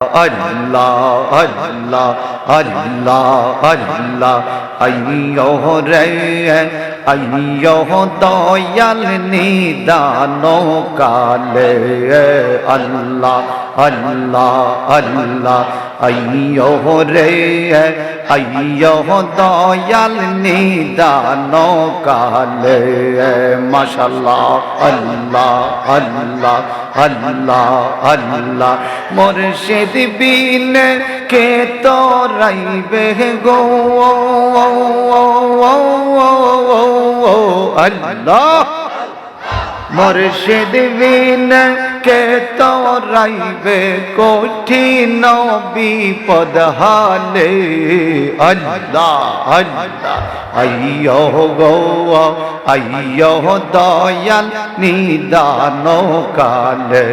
Allah Allah Allah Allah ayyo re ayyo doyal nidano kale Allah Allah Allah ayyo re ayyo doyal nidano kale mashallah Allah Allah Allah Allah মুর্শিদ বিনে কে তোরাইবে গো আল্লাহ মুর্শিদ বিনে কে তোরাইবে কঠিন বিপদ হালে আল্লাহ আল্লাহ আইয়ো গো আইয়ো দয়াল নিদান কালে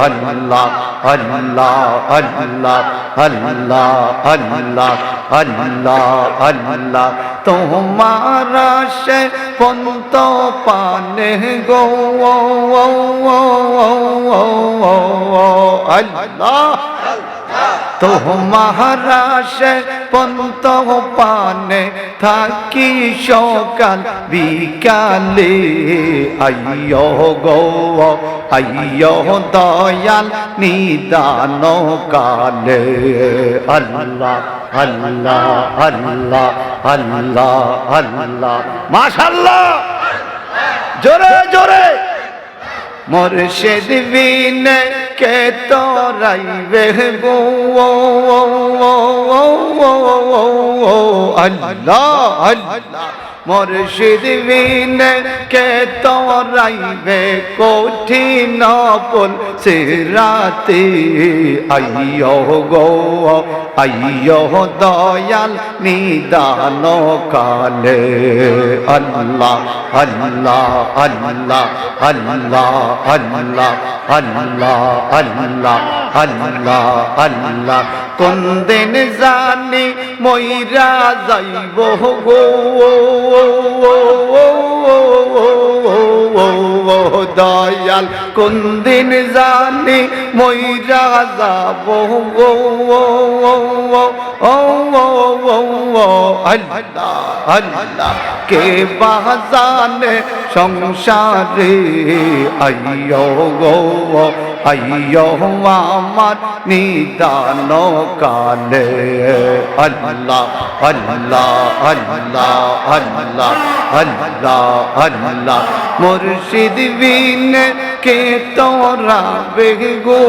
আল্লাহ আল্লাহ আল্লাহ আল্লাহ আল্লাহ আল্লাহ আল্লাহ তোমারা সে পন্ত পানে গো আল্লাহ তোমারা সে পন্ত পানে থাকি সকাল বিকালে আইয়ো গো আইয়ো দয়াল নিদান কালে আল্লাহ আল্লাহ আল্লাহ আল্লাহ আল্লাহ মাশাআল্লাহ জোরে জোরে মুর্শিদ বিনে কে তোরাইবে গো আল্লাহ আল্লাহ মুর্শিদ বিনে কে তোরাইবে কঠিন পুল সিরাতে আইয়ো গো আইয়ো দয়াল নিদান কালে আল্লাহ আল্লাহ আল্লাহ আল্লাহ আল্লাহ আল্লাহ আল্লাহ আল্লাহ আল্লাহ কোন দিন জানি মইরা যাইব গো দয়াল কোন দিন জানি মইরা যাব গো আল্লাহ আল্লাহ কে বাজানে সংসারে আইয়ো গো আইয়ো আমার নিদান কালে আল্লাহ আল্লাহ আল্লাহ আল্লাহ আল্লাহ আল্লাহ মুর্শিদ বিনে কে তোরা বেগো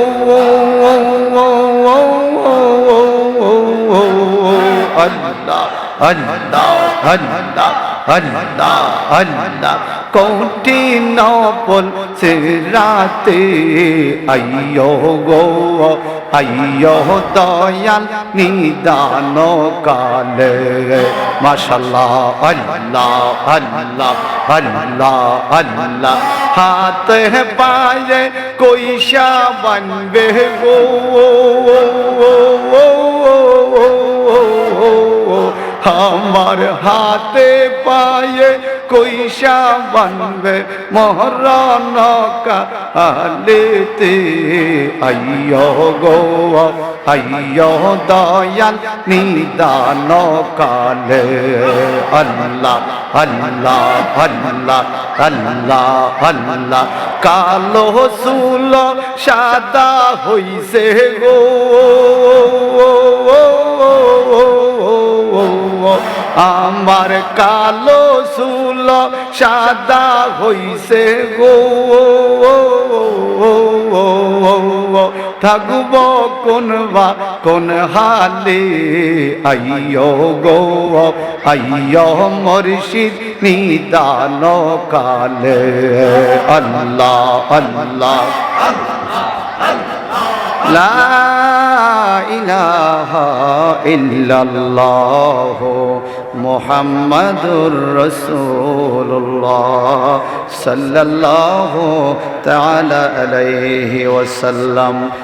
আল্লাহ আল্লাহ আল্লাহ আল্লাহ আল্লাহ কঠিন পুল সিরাতে আইয়ো গো আইয়ো দয়াল নিদান কালে মাশাআল্লাহ আল্লাহ আল্লাহ আল্লাহ আল্লাহ হাতে পায়ে কইসা বানবে গো আমার হাতে পায়ে কইসা বানবে মহরণ কালেতে আইয়ো গো আইয়ো দয়াল নিদান কালে আল্লাহ আল্লাহ আল্লাহ আল্লাহ আল্লাহ কালো চুল সাদা হইছে গো আমার কালো চুল সাদা হইছে গো থাকব কোন হালে আইয়ো গো আইয়ো মুর্শিদ নিদান কালে আল্লাহ আল্লাহ লা ইলাহা ইল্লাল্লাহ মুহাম্মাদুর রাসূলুল্লাহ সাল্লাল্লাহু তাআলা আলাইহি ওয়াসাল্লাম।